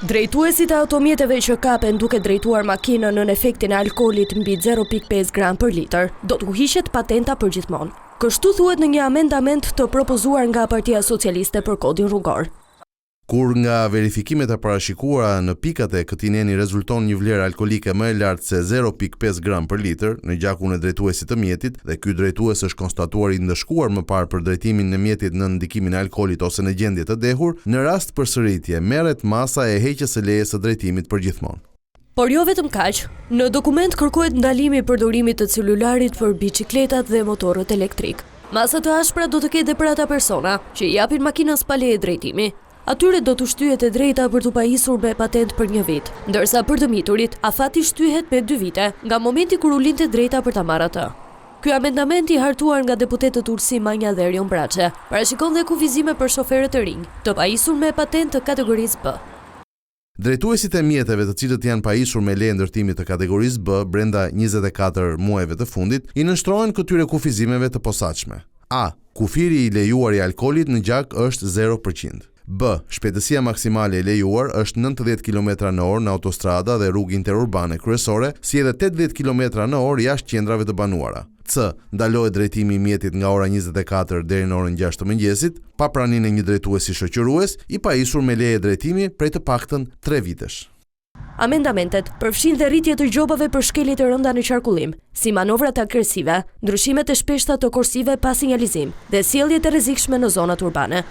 Drejtuesit e automjeteve që kapen duke drejtuar makinën në efektin e alkoolit mbi 0.5 gram për litër, do të hiqet patenta përgjithmonë. Kështu thuhet në një amendament të propozuar nga Partia Socialiste për kodin rrugor. Kur nga verifikimet e parashikuara në pikat e këtij neni rezulton një vlerë alkoolike më e lartë se 0.5 gram për litër në gjakun e drejtuesit të mjetit dhe ky drejtues është konstatuar i ndëshkuar më parë për drejtimin e mjetit në ndikimin e alkoolit ose në gjendje të dehur, në rast përsëritje merret masa e heqjes së lejes së drejtimit përgjithmonë. Por jo vetëm kaq, në dokument kërkohet ndalimi i përdorimit të celularit për biçikletat dhe motorët elektrik. Masa të ashpra do të ketë dhe për ata persona që i japin makinës pa leje drejtimi. Atyre do të shtyhet e drejta për të pajisur me patent për 1 vit, ndërsa për të miturit, afati shtyhet me 2 vite, nga momenti kur u linte drejta për ta marrë atë. Ky amendament i hartuar nga deputetët Ursi Manja dhe Erion Braçe parashikon dhe kufizime për shoferët e rinj, të pajisur me patent të kategorisë B. Drejtuesit e mjeteve të cilët janë pajisur me leje ndërtimi të kategorisë B brenda 24 muajve të fundit, i nënshtrohen këtyre kufizimeve të posaçme. A. Kufiri i lejuar i alkoolit në gjak është 0%. B. Shpejtësia maksimale e lejuar është 90 km/h në autostrada dhe rrugë interurbane kryesore, si edhe 80 km/h jashtë qendrave të banuara. C. Ndalohet drejtimi i mjetit nga ora 24 deri në orën 6 të mëngjesit, pa praninë e një drejtuesi shoqërues, i pajisur me leje drejtimi prej të paktën 3 vitesh. Amendamentet përfshin dhe rritje të gjobave për shkeljet e rënda në qarkullim, si manovrat agresive, ndryshimet e shpeshta të korsive pa sinjalizim dhe sjelljet e rrezikshme në zonat urbane.